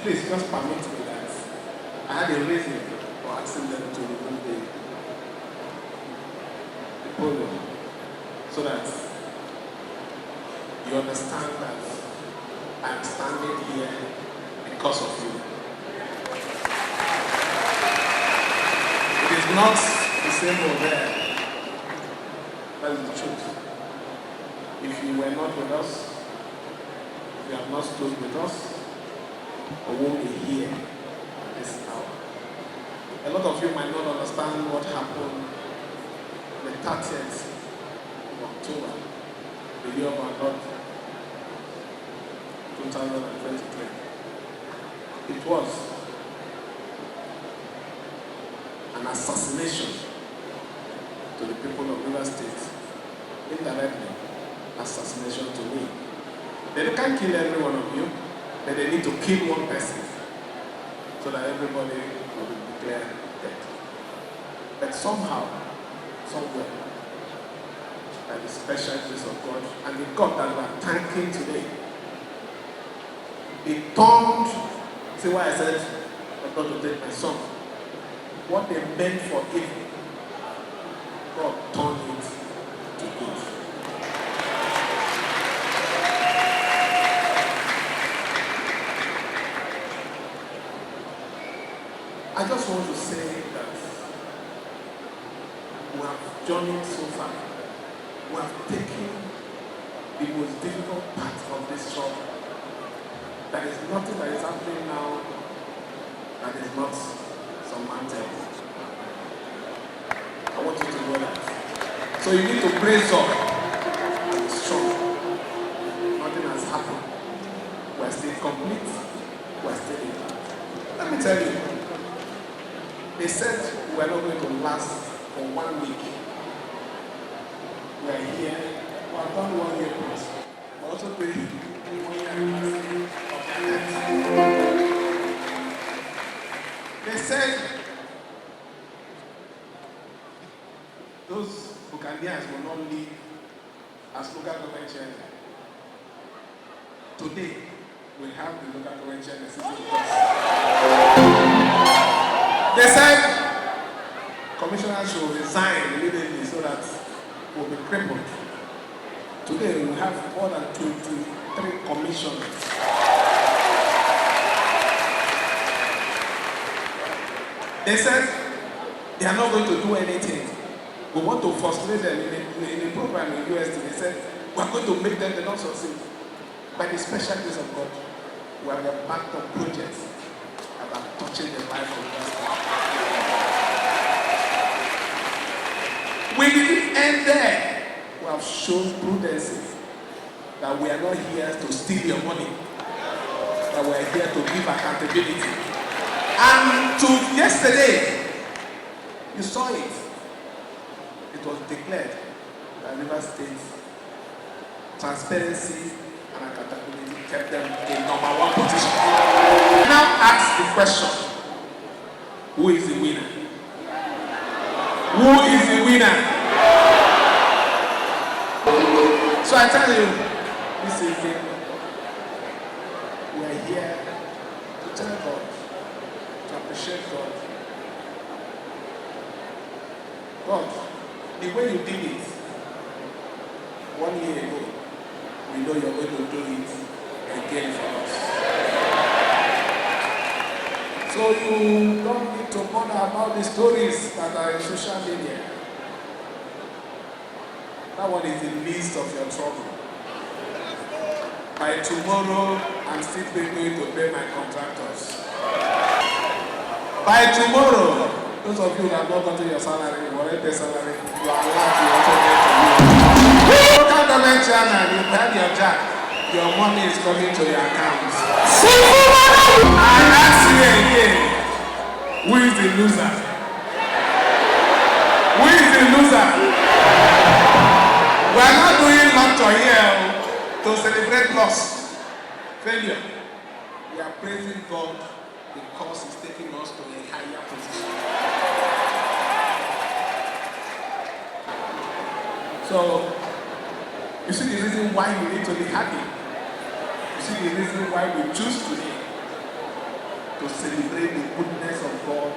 Please just permit me that I had a reason for asking them to remove the podium so that you understand that I'm standing here because of you. It is not the same over there. That is the truth. If you were not with us, if you have not stood with us, or won't be here at this hour. A lot of you might not understand what happened on the 30th of October, the year of our Lord, 2023. It was an assassination to the people of Rivers State, indirectly assassination to me. They can't kill every one of you, but they need to kill one person so that everybody will be declared dead. But somehow, somewhere, by the special grace of God and the God that we are thanking today, it turned, see why I said I'm going to take my son. What they meant for evil, God turned it to good. I just want to say that we have journeyed so far. We have taken the most difficult part of this struggle. There is nothing that is happening now that is not some mountain. I want you to know that. So you need to praise God and be strong. Nothing has happened. We are still complete. We are still in. Let me tell you. They said we are not going to last for 1 week. We are here. We have done 1 year plus. We are also doing 1 year anniversary of their death. They said those Buccaneers will not leave as local government chairman. Today, we have the local government chairman sitting with us. They said commissioners should resign immediately so that we'll be crippled. Today we have more than 23 commissioners. They said they are not going to do anything. We want to frustrate them in the program in UST. They said we are going to make them not succeed. By the special grace of God, we have embarked on projects that are touching the life of us. We didn't end there. We have shown prudence that we are not here to steal your money, that we are here to give accountability. And to yesterday, you saw it. It was declared that Rivers State transparency and accountability kept them in number 1 position. Now ask the question, who is the winner? Who is the winner? So I tell you, this evening, we are here to tell God, to appreciate God. God, the way you did it 1 year ago, we know you're going to do it again for us. So you don't need to bother about the stories that are in social media. That one is the least of your trouble. By tomorrow, I'm still going to pay my contractors. By tomorrow, those of you that have not gotten your salary, you already pay salary, you are allowed to also get your local government chairman, you've had your jack, your money is coming to your account. And that's here again. Who is the loser? Who is the loser? We are not doing laughter here to celebrate loss, failure. We are praising God because He's taking us to a higher position. So, you see the reason why you need to be happy. see the reason why we choose today to celebrate the goodness of God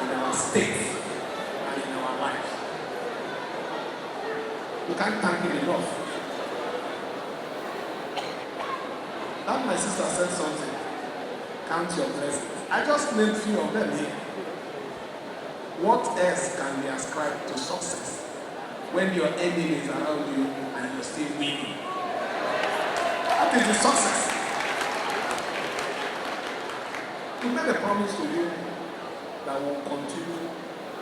in our state and in our lives. We can't thank Him enough. That my sister said something. Count your blessings. I just named few of them here. What else can be ascribed to success when your enemy is around you and you're still winning? That is the success. We made a promise to you that will continue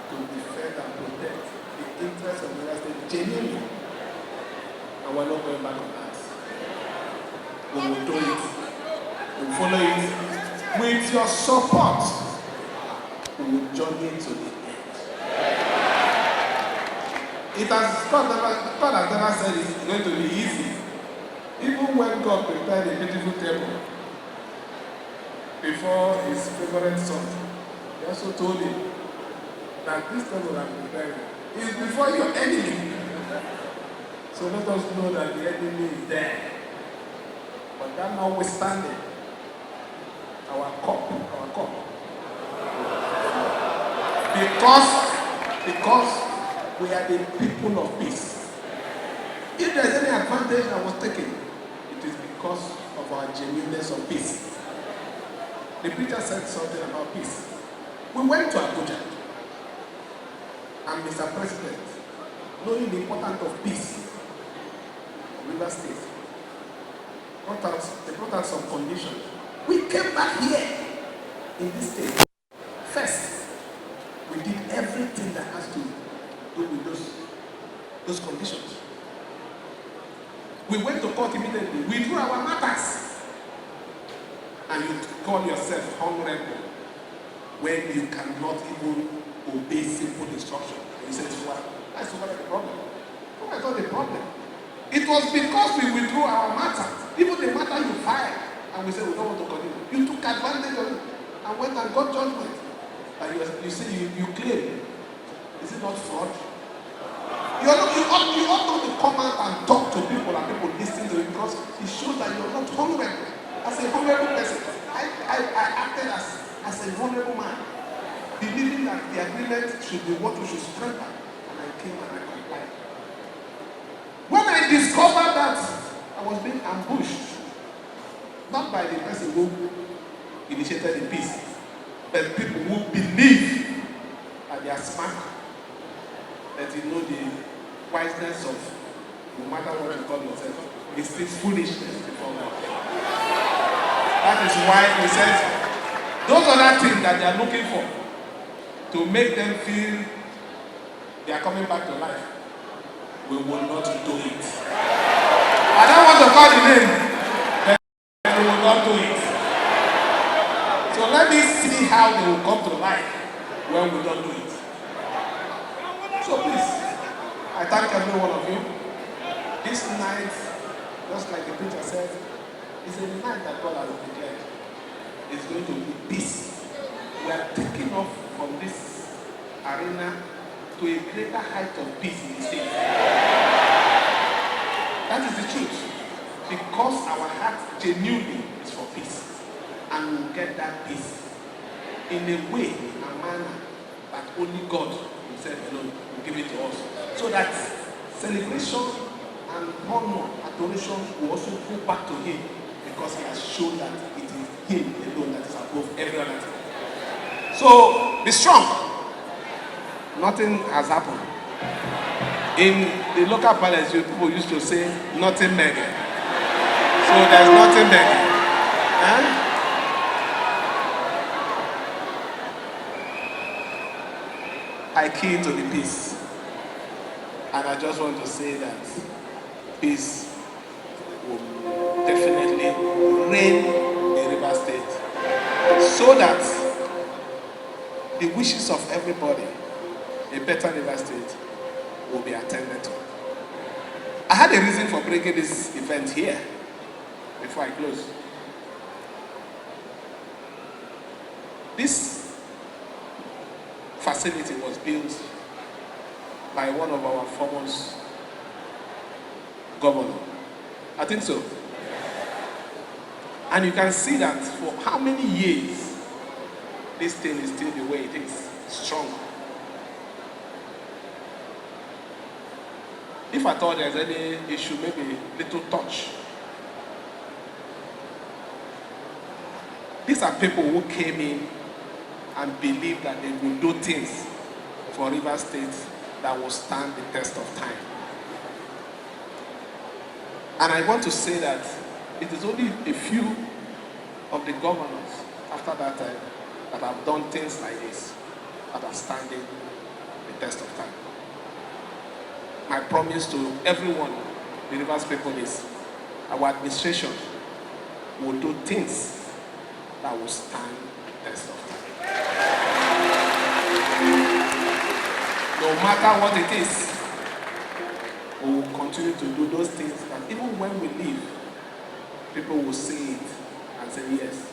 to defend and protect the interests of the United States genuinely. And we're not going back on that. We will do it. We will follow it. With your support, we will journey to the end. God has never said it's going to be easy. Even when God prepared a beautiful table before his favorite son, he also told him that this table I'm preparing is before your enemy. So let us know that the enemy is there. But that notwithstanding, our cup. Because we are the people of peace. If there's any advantage I was taking, it is because of our genuineness of peace. The preacher said something about peace. We went to Abuja, and Mr. President, knowing the importance of peace of River State, they brought out some conditions. We came back here in this state. First, we did everything that has to do with those conditions. We went to court immediately. We drew our matters. And you call yourself honorable when you cannot even obey simple instruction. And you say, that's not the problem. That's not the problem. It was because we withdrew our matter, even the matter you filed, and we said we don't want to continue. You took advantage of it and went and got judgment. And you say you claim. Is it not fraud? You ought not to come out and talk to people and people listen to you because it shows that you're not honorable. As a honorable person, I acted as a vulnerable man, believing that the agreement should be what we should strengthen. And I came and I complied. When I discovered that I was being ambushed, not by the person who initiated the peace, but people who believe that they are smart, that you know the wiseness of no matter what you call yourself, it's still foolishness before God. That is why he says those other things that they are looking for to make them feel they are coming back to life, we will not do it. I don't want to call the name, but we will not do it. So let me see how they will come to life when we don't do it. So please, I thank every one of you. This night, just like the preacher said, is a night that God has declared. It's going to be peace. We are taking off from this arena to a greater height of peace in the state. That is the truth. Because our heart genuinely is for peace. And we will get that peace in a way, in a manner that only God himself alone will give it to us. So that celebration and honor, adoration will also go back to him because he has shown that it is him alone that is above every other thing. So be strong. Nothing has happened. In the local palace, people used to say, nothing mega. So there's nothing mega. Huh? I key to the peace. And I just want to say that peace will definitely reign in River State so that the wishes of everybody, a better River State, will be attended to. I had a reason for bringing this event here before I close. This facility was built by one of our former governors. I think so. And you can see that for how many years this thing is still the way it is, strong. If I thought there's any issue, maybe little touch. These are people who came in and believed that they would do things for Rivers State that will stand the test of time. And I want to say that it is only a few of the governors after that time that have done things like this that are standing the test of time. My promise to everyone, the Rivers people, is our administration will do things that will stand the test of time. No matter what it is, we will continue to do those things that even when we leave, people will see it and say, yes,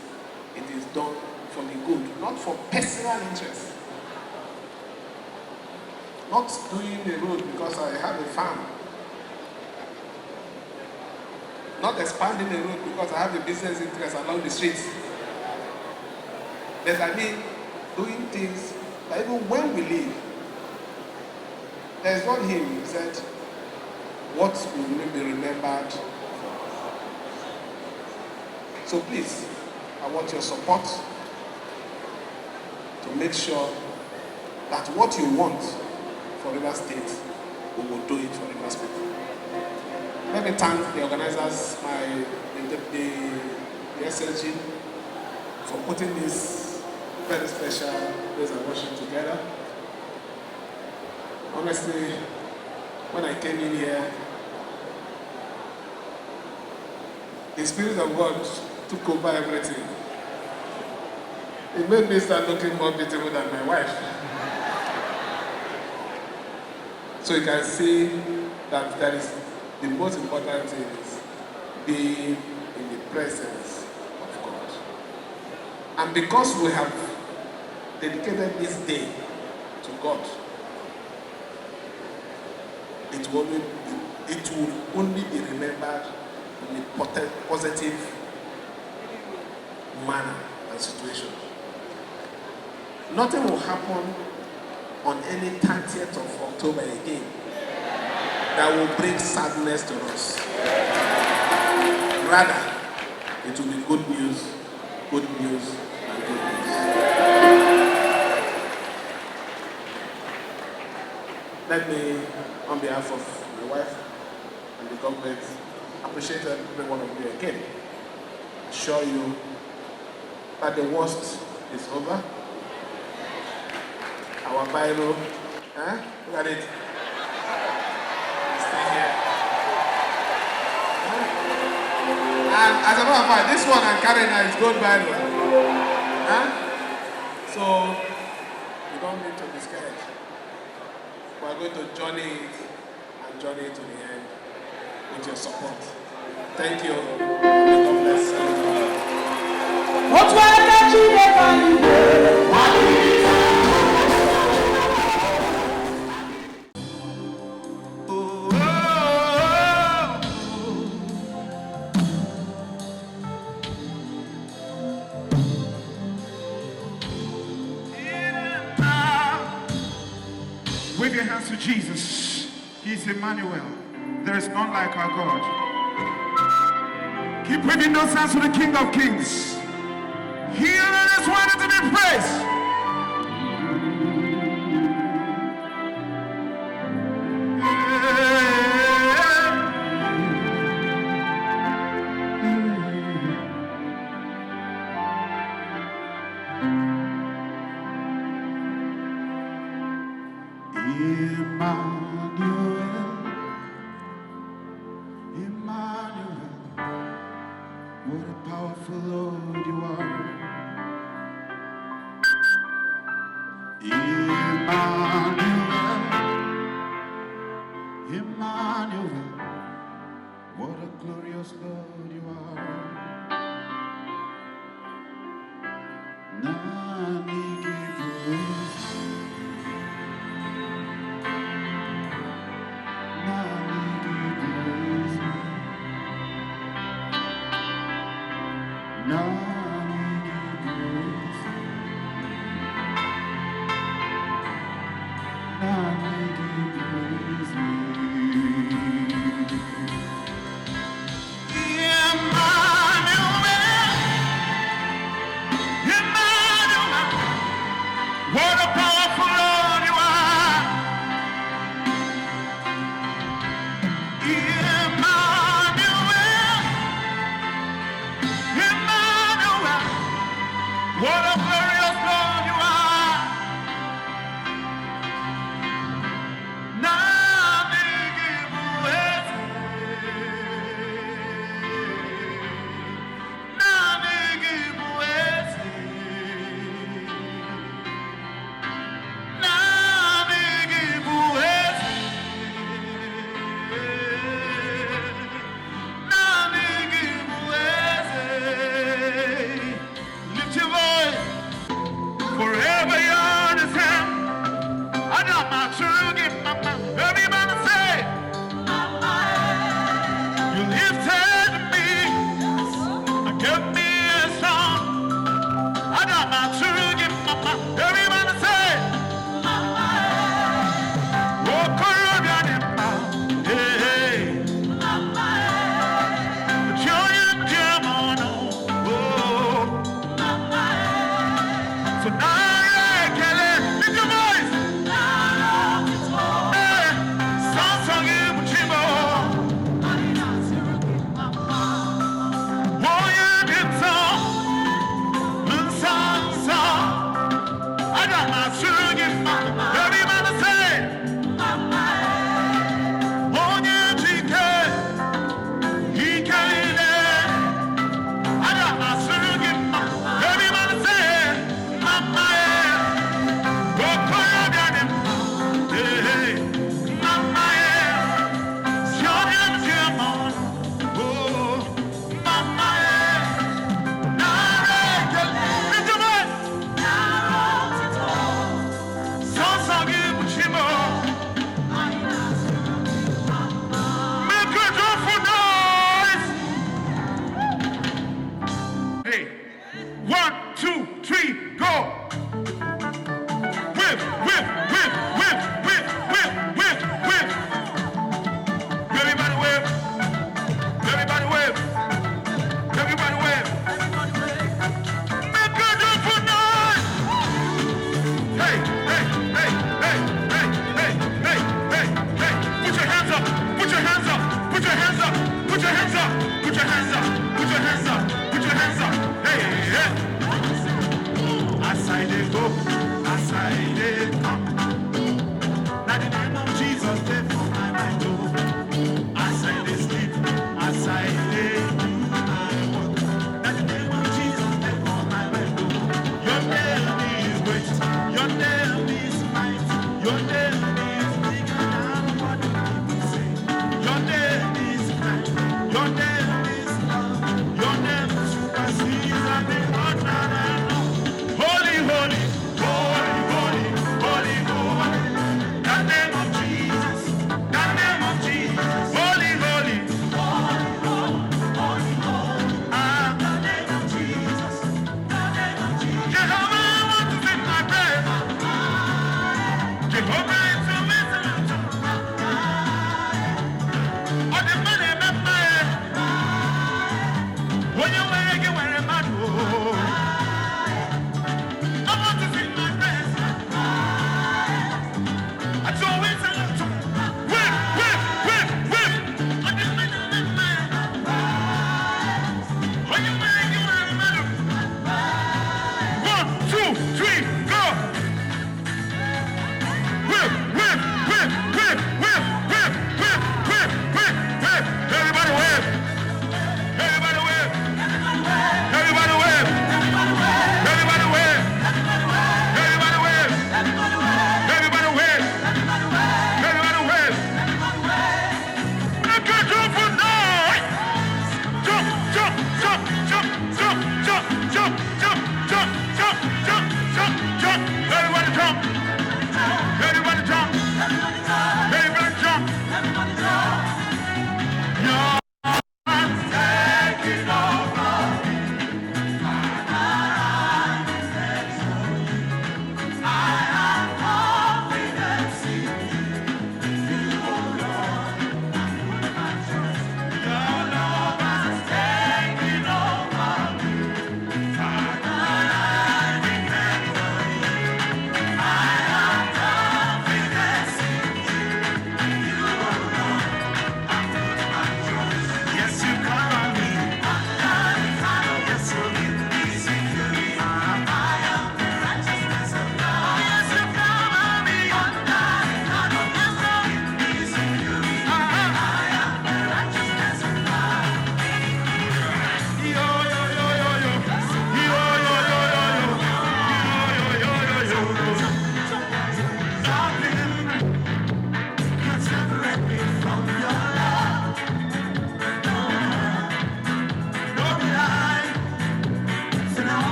it is done for the good, not for personal interest. Not doing the road because I have a farm. Not expanding the road because I have a business interest along the streets. But I mean, doing things that even when we leave, there's one hymn, he said, what will be remembered? So please, I want your support to make sure that what you want for Rivers State, we will do it for Rivers people. Let me thank the organizers, the SLG, for putting this very special praise and worship together. Honestly, when I came in here, the Spirit of God took over everything. It made me start looking more beautiful than my wife. So you can see that that is the most important thing, is being in the presence of God. And because we have dedicated this day to God, it will only be remembered in a positive manner and situation. Nothing will happen on any 30th of October again that will bring sadness to us. Rather, it will be good news, and good news. Let me, on behalf of my wife and the government, appreciate every one of you again. Assure you that the worst is over. Our Bible, look at it. Stay here. And as a matter of fact, this one I'm carrying now is Gold Bible. So, you don't need to be scared. We are going to journey it and journey it to the end with your support. Thank you. God bless you. Wave your hands to Jesus. He's Emmanuel. There is none like our God. Keep waving those hands to the King of Kings. He alone is worthy to be praised. Emmanuel, what a powerful Lord you are. Emmanuel, what a glorious Lord you are. Nani give What a powerful Lord you are. Emmanuel, Emmanuel. What a glorious Lord you are. Lift your voice. Forever you're the same. I got my true gift, mama. Everybody say, you lifted me and gave me a song. I got my true gift, mama. Everybody say, oh, Caribbean, hey, hey. The joy and jam on, oh. So now, yeah, Kelly, lift your voice. Everybody say,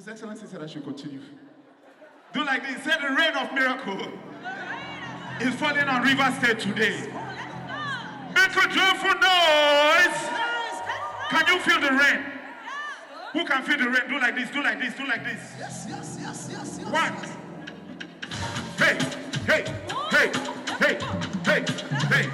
His Excellency said I should continue. Do like this. Say the rain of miracle is falling on River State today. Make a joyful noise. Can you feel the rain? Who can feel the rain? Do like this, do like this, do like this. Yes. One. Hey, hey, hey, hey, hey, hey.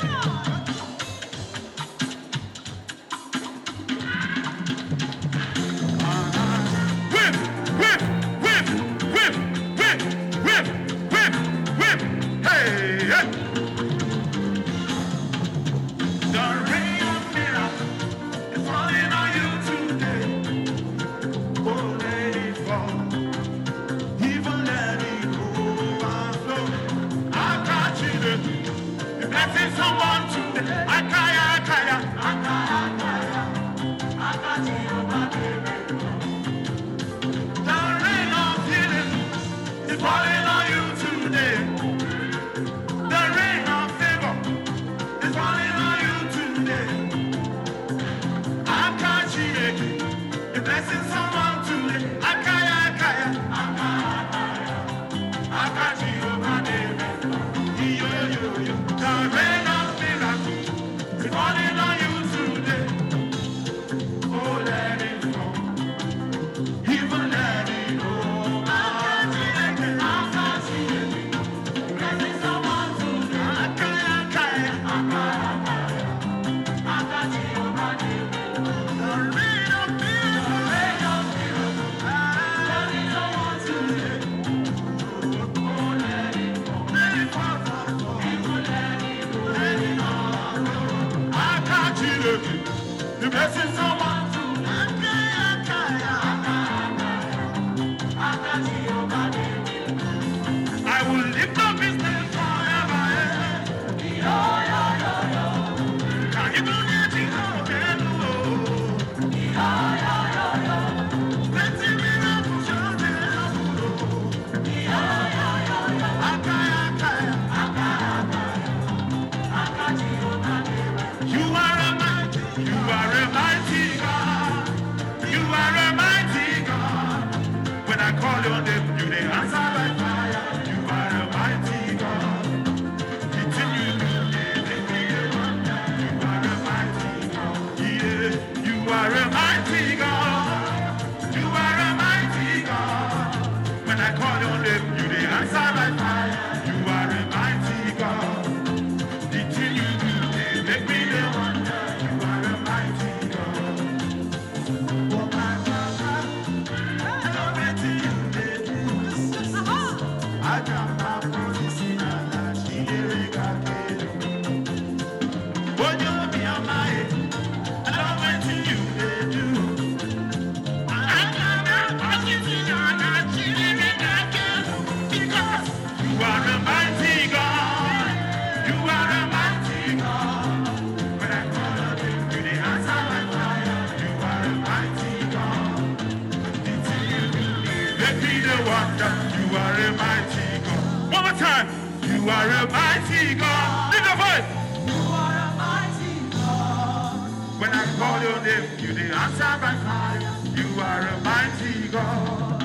You are a mighty God. Lift your voice. You are a mighty God. When I call your name, you did answer by fire. You are a mighty God.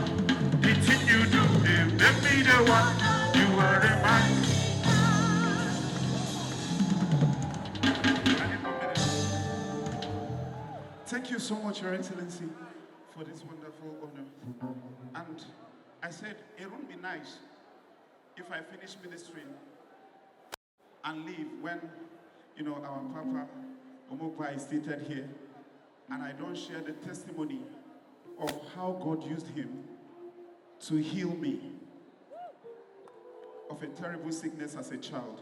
Continue to live. Let me the one. You are a mighty God. Thank you so much, Your Excellency, for this wonderful honor. And I said, it wouldn't be nice if I finish ministering and leave when, our Papa Omokwa is seated here, and I don't share the testimony of how God used him to heal me of a terrible sickness as a child.